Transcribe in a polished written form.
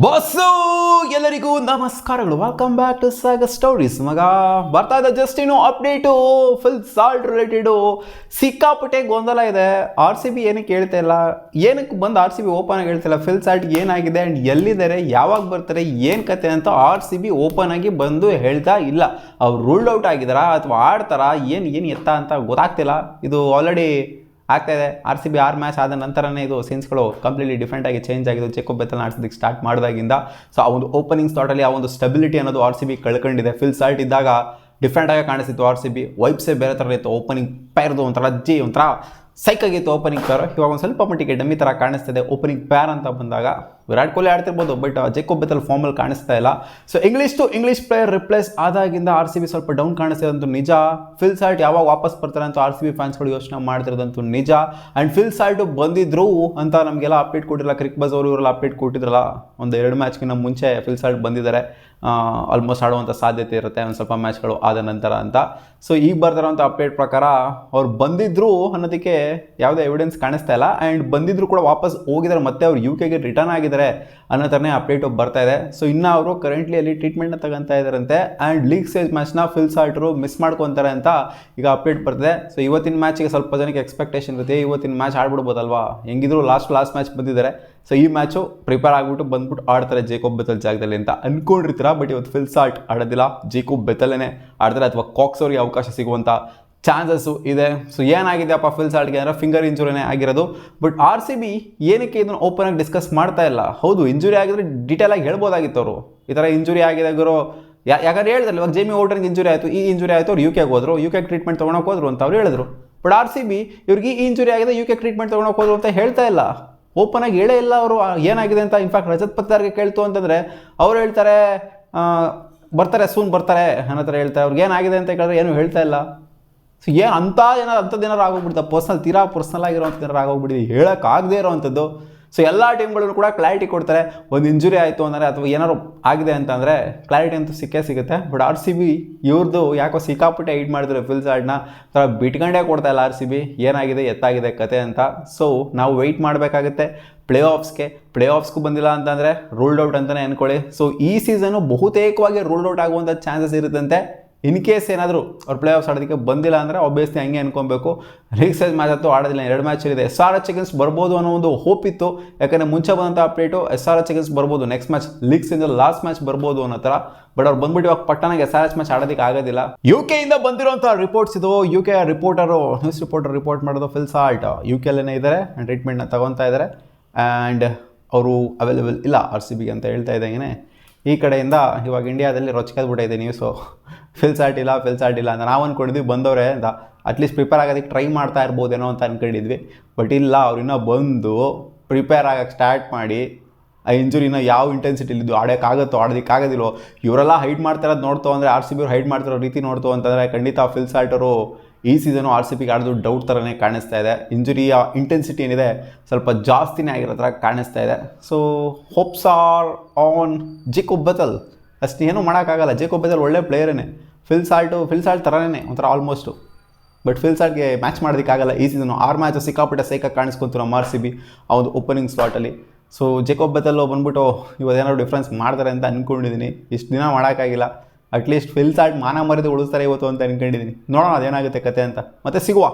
Bus ಎಲ್ಲರಿಗೂ ನಮಸ್ಕಾರಗಳು. Welcome back to Sagar stories. ಮಗ ಬರ್ತಾ ಇದೆ ಜಸ್ಟ್ ಇನ್ನು ಅಪ್ಡೇಟು ಫುಲ್ ಸಾಲ್ಟ್ ರಿಲೇಟೆಡು. ಸಿಕ್ಕಾಪಟ್ಟೆ ಗೊಂದಲ ಇದೆ. RCB ಏನಕ್ಕೆ ಹೇಳ್ತಾ ಇಲ್ಲ, ಏನಕ್ಕೆ ಬಂದು RCB ಓಪನ್ ಆಗಿ ಹೇಳ್ತಿಲ್ಲ, ಫಿಲ್ ಸಾಲ್ಟ್ಗೆ ಏನಾಗಿದೆ ಆ್ಯಂಡ್ ಎಲ್ಲಿದ್ದಾರೆ, ಯಾವಾಗ ಬರ್ತಾರೆ, ಏನು ಕತೆ ಅಂತ RCB ಓಪನ್ ಆಗಿ ಬಂದು ಹೇಳ್ತಾ ಇಲ್ಲ. ಅವ್ರು ರೂಲ್ಡ್ ಔಟ್ ಆಗಿದಾರಾ ಅಥವಾ ಆಡ್ತಾರಾ, ಏನು ಎತ್ತ ಅಂತ ಗೊತ್ತಾಗ್ತಿಲ್ಲ. ಇದು ಆಲ್ರೆಡಿ ಆಗ್ತಾಯಿದೆ. RCB 6 ಮ್ಯಾಚ್ ಆದ ನಂತರನೇ ಇದು ಸೀನ್ಸ್ಗಳು ಕಂಪ್ಲೀಟ್ಲಿ ಡಿಫ್ರೆಂಟಾಗಿ ಚೇಂಜ್ ಆಗಿದ್ದು ಜೇಕೋಬ್ ಬೆಥೆಲ್ ಆಡ್ಸೋದಕ್ಕೆ ಸ್ಟಾರ್ಟ್ ಮಾಡಿದಾಗಿಂದ. ಸೊ ಆ ಒಂದು ಓಪನಿಂಗ್ ಸ್ಟಾರ್ಟಲ್ಲಿ ಆ ಒಂದು ಸ್ಟೆಬಿಲಿಟಿ ಅನ್ನೋದು RCB ಕಳ್ಕೊಂಡಿದೆ. ಫಿಲ್ ಸಾಲ್ಟ್ ಇದ್ದಾಗ ಡಿಫ್ರೆಂಟಾಗಿ ಕಾಣಿಸ್ತಿತ್ತು RCB, ವೈಬ್ಸೇ ಬೇರೆ ಥರ ಇತ್ತು. ಓಪನಿಂಗ್ ಪೇರ್ದು ಒಂಥರ ಸೈಕಾಗಿತ್ತು ಓಪನಿಂಗ್ ಪೇರ್. ಇವಾಗ ಒಂದು ಸ್ವಲ್ಪ ಮಟ್ಟಿಗೆ ಡಮ್ಮಿ ಥರ ಕಾಣಿಸ್ತಿದೆ. ಓಪನಿಂಗ್ ಪೇರ್ ಅಂತ ಬಂದಾಗ ವಿರಾಟ್ ಕೊಹ್ಲಿ ಆಡ್ತಿರ್ಬೋದು, ಬಟ್ ಜೇಕೋಬ್ ಬೆಥೆಲ್ ಫಾರ್ಮಲ್ಲಿ ಕಾಣಿಸ್ತಾ ಇಲ್ಲ. So English to English player replace ಆದಾಗಿಂದ RCB ಸ್ವಲ್ಪ ಡೌನ್ ಕಾಣಿಸ್ತಿರೋದಂತೂ ನಿಜ. ಫಿಲ್ ಸಾಲ್ಟ್ ಯಾವಾಗ ವಾಪಸ್ ಬರ್ತಾರೆ ಅಂತ RCB ಫ್ಯಾನ್ಸ್ಗಳು ಯೋಚನೆ ಮಾಡ್ತಿರೋದಂತೂ ನಿಜ. ಆ್ಯಂಡ್ ಫಿಲ್ ಸಾಲ್ಟು ಬಂದಿದ್ರು ಅಂತ ನಮಗೆಲ್ಲ ಅಪ್ಡೇಟ್ ಕೊಟ್ಟಿರಲ್ಲ. ಕ್ರಿಕ್ ಬಜ್ ಅವರು ಇವರೆಲ್ಲ ಅಪ್ಡೇಟ್ ಕೊಟ್ಟಿದ್ರಲ್ಲ, ಒಂದು 2 ಮ್ಯಾಚ್ಗಿಂತ ಮುಂಚೆ ಫಿಲ್ ಸಾಲ್ಟ್ ಬಂದಿದ್ದಾರೆ. ಆಲ್ಮೋಸ್ಟ್ ಆಡುವಂಥ ಸಾಧ್ಯತೆ ಇರುತ್ತೆ ಒಂದು ಸ್ವಲ್ಪ ಮ್ಯಾಚ್ಗಳು ಆದ ನಂತರ ಅಂತ. ಸೊ ಈಗ ಬರ್ತಾರಂಥ ಅಪ್ಡೇಟ್ ಪ್ರಕಾರ ಅವ್ರು ಬಂದಿದ್ರು ಅನ್ನೋದಕ್ಕೆ ಯಾವುದೇ ಎವಿಡೆನ್ಸ್ ಕಾಣಿಸ್ತಾ ಇಲ್ಲ. ಆ್ಯಂಡ್ ಬಂದಿದ್ರು ಕೂಡ ವಾಪಸ್ ಹೋಗಿದ್ದಾರೆ, ಮತ್ತೆ ಅವ್ರು UK ಗೆ ರಿಟರ್ನ್ ಆಗಿದ್ದಾರೆ ಅನ್ನೋ ಥರನೇ ಅಪ್ಡೇಟು ಬರ್ತಾ ಇದೆ. ಸೊ ಇನ್ನು ಅವರು ಕರೆಂಟ್ಲಿ ಅಲ್ಲಿ ಟ್ರೀಟ್ಮೆಂಟ್ನ ತಗೊಂತಾ ಇದ್ದಾರಂತೆ. ಆ್ಯಂಡ್ ಲೀಗ್ ಸ್ಟೇಜ್ ಮ್ಯಾಚ್ನ ಫಿಲ್ ಸಾಲ್ಟರು ಮಿಸ್ ಮಾಡ್ಕೊತಾರೆ ಅಂತ ಈಗ ಅಪ್ಡೇಟ್ ಬರ್ತಿದೆ. ಸೊ ಇವತ್ತಿನ ಮ್ಯಾಚಿಗೆ ಸ್ವಲ್ಪ ಜನಕ್ಕೆ ಎಕ್ಸ್ಪೆಕ್ಟೇಷನ್ ಇರುತ್ತೆ, ಇವತ್ತಿನ ಮ್ಯಾಚ್ ಆಡ್ಬಿಡ್ಬೋದಲ್ವಾ, ಹೆಂಗಿದ್ರು ಲಾಸ್ಟ್ ಮ್ಯಾಚ್ ಬಂದಿದ್ದಾರೆ. ಸೊ ಈ ಮ್ಯಾಚು ಪ್ರಿಪೇರ್ ಆಗಿಬಿಟ್ಟು ಬಂದ್ಬಿಟ್ಟು ಆಡ್ತಾರೆ ಜೇಕೋಬ್ ಬೆಥೆಲ್ ಜಾಗದಲ್ಲಿ ಅಂತ ಅಂದ್ಕೊಂಡಿರ್ತೀರ. ಬಟ್ ಇವತ್ತು ಫಿಲ್ ಸಾಲ್ಟ್ ಆಡೋದಿಲ್ಲ, ಜೇಕೋಬ್ ಬೆಥೆಲ್ನೇ ಆಡ್ತಾರೆ, ಅಥವಾ ಕಾಕ್ಸ್ ಅವ್ರಿಗೆ ಅವಕಾಶ ಸಿಗುವಂಥ ಚಾನ್ಸಸ್ಸು ಇದೆ. ಸೊ ಏನಾಗಿದೆಯಪ್ಪ ಫಿಲ್ ಸಾಲ್ಟ್ಗೆ ಅಂದರೆ ಫಿಂಗರ್ ಇಂಜುರಿನೇ ಆಗಿರೋದು. ಬಟ್ RCB ಏನಕ್ಕೆ ಇದನ್ನು ಓಪನ್ ಆಗಿ ಡಿಸ್ಕಸ್ ಮಾಡ್ತಾ ಇಲ್ಲ? ಹೌದು, ಇಂಜುರಿ ಆಗಿದ್ರೆ ಡೀಟೇಲಾಗಿ ಹೇಳ್ಬೋದಾಗಿತ್ತು ಅವರು, ಈ ಥರ ಇಂಜುರಿ ಆಗಿದೆ ಗುರು. ಯಾಕಂದ್ರೆ ಹೇಳಿದ್ರಲ್ಲ, ಇವಾಗ ಜೇಮಿ ಔಟರ್ಗೆ ಇಂಜುರಿ ಆಯಿತು, ಈ ಇಂಜುರಿ ಆಯಿತು, ಅವ್ರು UK ಹೋದ್ರು, UK ಟ್ರೀಟ್ಮೆಂಟ್ ತೊಗೊಳಕ್ಕೆ ಹೋದ್ರು ಅಂತ ಅವ್ರು ಹೇಳಿದ್ರು. ಬಟ್ RCB ಇವ್ರಿಗೆ ಈ ಇಂಜುರಿ ಆಗಿದೆ, UK ಟ್ರೀಟ್ಮೆಂಟ್ ತೊಗೊಳಕ್ಕೆ ಹೋದ್ರು ಅಂತ ಹೇಳ್ತಾ ಇಲ್ಲ, ಓಪನ್ ಆಗಿ ಹೇಳೇ ಇಲ್ಲ ಅವರು ಏನಾಗಿದೆ ಅಂತ. ಇನ್ಫ್ಯಾಕ್ಟ್ ರಜತ್ ಪತ್ತಾರ್ಗೆ ಕೇಳ್ತು ಅಂತಂದರೆ ಅವ್ರು ಹೇಳ್ತಾರೆ ಬರ್ತಾರೆ, ಸೂನ್ ಬರ್ತಾರೆ ಅನ್ನೋ ಥರ ಹೇಳ್ತಾರೆ. ಅವ್ರಿಗೆ ಏನಾಗಿದೆ ಅಂತ ಕೇಳಿದ್ರೆ ಏನು ಹೇಳ್ತಾ ಇಲ್ಲ. ಸೊ ಏನು ಅಂಥದ್ದೇನಾರು ಆಗೋಗ್ಬಿಡ್ತಾ, ಪರ್ಸ್ನಲ್ ಆಗಿರೋಂಥದ್ದು ಏನಾರು ಆಗೋಗ್ಬಿಟ್ಟಿದೆ, ಹೇಳೋಕ್ಕಾಗದೇ ಇರೋವಂಥದ್ದು. ಸೊ ಎಲ್ಲ ಟೀಮ್ಗಳು ಕೂಡ ಕ್ಲಾರಿಟಿ ಕೊಡ್ತಾರೆ. ಒಂದು ಇಂಜುರಿ ಆಯಿತು ಅಂದರೆ ಅಥವಾ ಏನಾದ್ರು ಆಗಿದೆ ಅಂತಂದರೆ ಕ್ಲಾರಿಟಿ ಅಂತೂ ಸಿಗುತ್ತೆ. ಬಟ್ RCB ಇವ್ರದ್ದು ಯಾಕೋ ಸಿಕ್ಕಾಪಟ್ಟೆ ಹೈಟ್ ಮಾಡಿದ್ರು ಫಿಲ್ ಸಾಲ್ಟ್ನ, ಥರ ಬಿಟ್ಕೊಂಡೇ ಕೊಡ್ತಾ ಇಲ್ಲ RCB ಏನಾಗಿದೆ ಎತ್ತಾಗಿದೆ ಕತೆ ಅಂತ. ಸೊ ನಾವು ವೆಯ್ಟ್ ಮಾಡಬೇಕಾಗುತ್ತೆ ಪ್ಲೇ ಆಫ್ಸ್ಗೂ ಬಂದಿಲ್ಲ ಅಂತಂದರೆ ರೂಲ್ಡ್ ಔಟ್ ಅಂತಲೇ ಅಂದ್ಕೊಳ್ಳಿ. ಸೊ ಈ ಸೀಸನು ಬಹುತೇಕವಾಗಿ ರೂಲ್ಡ್ ಔಟ್ ಆಗುವಂಥ ಚಾನ್ಸಸ್ ಇರುತ್ತಂತೆ. ಇನ್ ಕೇಸ್ ಏನಾದರೂ ಅವ್ರು ಪ್ಲೇ ಆಫ್ಸ್ ಆಡೋದಕ್ಕೆ ಬಂದಿಲ್ಲ ಅಂದರೆ ಆಬ್ವಿಯಸ್ಲಿ ಹಂಗೆ ಅನ್ಕೊಬೇಕು. ಲೀಗ್ ಸ್ಟೇಜ್ ಮ್ಯಾಚ್ ಅಂತೂ ಆಡೋದಿಲ್ಲ, 2 ಮ್ಯಾಚ್ ಇದೆ. SRH ಅಗೇನ್ಸ್ಟ್ ಬರ್ಬೋದು ಅನ್ನೋ ಒಂದು ಹೋಪ್ ಇತ್ತು, ಯಾಕಂದರೆ ಮುಂಚೆ ಬಂದಂಥ ಅಪ್ಡೇಟು SRH ಅಗೇನ್ಸ್ಟ್ ಬರ್ಬೋದು, ನೆಕ್ಸ್ಟ್ ಮ್ಯಾಚ್ ಲೀಗ್ ಸ್ಟೇಜಲ್ಲಿ ಲಾಸ್ಟ್ ಮ್ಯಾಚ್ ಬರ್ಬೋದು ಅನ್ನೋ ಥರ. ಬಟ್ ಅವ್ರು ಬಂದ್ಬಿಟ್ಟು ಇವಾಗ ಪಟ್ಟನಾಗೆ SRH ಮ್ಯಾಚ್ ಆಡೋದಕ್ಕೆ ಆಗೋದಿಲ್ಲ. UK ಇಂದ ಬಂದಿರೋಂಥ ರಿಪೋರ್ಟ್ಸ್ ಇದು. UK ನ್ಯೂಸ್ ರಿಪೋರ್ಟರ್ ರಿಪೋರ್ಟ್ ಮಾಡೋದು ಫಿಲ್ ಸಾಲ್ಟ್ UK ಅಲ್ಲೇ ಇದ್ದಾರೆ, ಟ್ರೀಟ್ಮೆಂಟ್ನ ತಗೊತಾ ಇದ್ದಾರೆ. ಆ್ಯಂಡ್ ಅವರು ಅವೈಲೇಬಲ್ ಇಲ್ಲ RCB ಅಂತ ಹೇಳ್ತಾ ಇದ್ದಂಗೆ ಈ ಕಡೆಯಿಂದ ಇವಾಗ ಇಂಡಿಯಾದಲ್ಲಿ ರೊಚ್ಕದ್ಬಿಟ್ಟಿದೆ ನ್ಯೂಸು, ಫಿಲ್ ಸಾಲ್ಟ್ ಇಲ್ಲ ಅಂತ. ನಾವು ಅಂದ್ಕೊಂಡಿದ್ವಿ ಬಂದವರೇ ಅಂತ, ಅಟ್ಲೀಸ್ಟ್ ಪ್ರಿಪೇರ್ ಆಗೋದಕ್ಕೆ ಟ್ರೈ ಮಾಡ್ತಾ ಇರ್ಬೋದೇನೋ ಅಂತ ಅಂದ್ಕೊಂಡಿದ್ವಿ. ಬಟ್ ಇಲ್ಲ, ಅವ್ರು ಇನ್ನೂ ಬಂದು ಪ್ರಿಪೇರ್ ಆಗೋಕ್ಕೆ ಸ್ಟಾರ್ಟ್ ಮಾಡಿ ಆ ಇಂಜುರಿನ ಯಾವ ಇಂಟೆನ್ಸಿಟಿಲಿದ್ದು ಆಡೋದಕ್ಕಾಗೋದಿಲ್ಲೋ, ಇವರೆಲ್ಲ ಹೈಡ್ ಮಾಡ್ತಾ ಇರೋದು ನೋಡ್ತೋ ಅಂದರೆ RCB ಅವ್ರು ಹೈಡ್ ಮಾಡ್ತಿರೋ ರೀತಿ ನೋಡ್ತೋ ಅಂತಂದರೆ ಖಂಡಿತ ಫಿಲ್ ಸಾಲ್ಟ್ ಅವರು ಈ ಸೀಸನು RCBಗೆ ಆಡೋದು ಡೌಟ್ ಥರನೇ ಕಾಣಿಸ್ತಾ ಇದೆ. ಇಂಜುರಿಯ ಇಂಟೆನ್ಸಿಟಿ ಏನಿದೆ ಸ್ವಲ್ಪ ಜಾಸ್ತಿನೇ ಆಗಿರೋ ಥರ ಕಾಣಿಸ್ತಾ ಇದೆ. So hopes are on Jacob Bethell. ಅಷ್ಟು ಏನೂ ಮಾಡೋಕ್ಕಾಗಲ್ಲ, ಜೇಕೋಬ್ ಬೆಥೆಲ್ ಒಳ್ಳೆ ಪ್ಲೇಯರೇ. ಫಿಲ್ ಸಾಲ್ಟ್ ಥರನೇ ಒಂಥರ ಆಲ್ಮೋಸ್ಟು. ಬಟ್ ಫಿಲ್ ಸಾಲ್ಟ್ಗೆ ಮ್ಯಾಚ್ ಮಾಡೋದಕ್ಕಾಗಲ್ಲ ಈ ಸೀಸನು. 6 ಮ್ಯಾಚು ಸಿಕ್ಕಾಪಟ್ಟೆ ಸೈಕಾಗಿ ಕಾಣಿಸ್ಕೊಂತು ನಮ್ಮ RCB ಆ ಒಂದು ಓಪನಿಂಗ್ ಸ್ಲಾಟಲ್ಲಿ. ಸೊ ಜೇಕೋಬ್ ಬೆಥೆಲ್ ಬಂದ್ಬಿಟ್ಟು ಇವತ್ತೇನಾದ್ರು ಡಿಫ್ರೆನ್ಸ್ ಮಾಡ್ತಾರೆ ಅಂತ ಅಂದ್ಕೊಂಡಿದ್ದೀನಿ. ಇಷ್ಟು ದಿನ ಮಾಡೋಕ್ಕಾಗಿಲ್ಲ. ಅಟ್ಲೀಸ್ಟ್ ಫಿಲ್ ಸಾಲ್ಟ್ ಮಾನ ಮರ್ಯಾದೆ ಉಳಿಸ್ತಾರೆ ಇವತ್ತು ಅಂತ ಅಂದ್ಕೊಂಡಿದ್ದೀನಿ. ನೋಡೋಣ ಅದೇನಾಗುತ್ತೆ ಕತೆ ಅಂತ. ಮತ್ತೆ ಸಿಗುವ.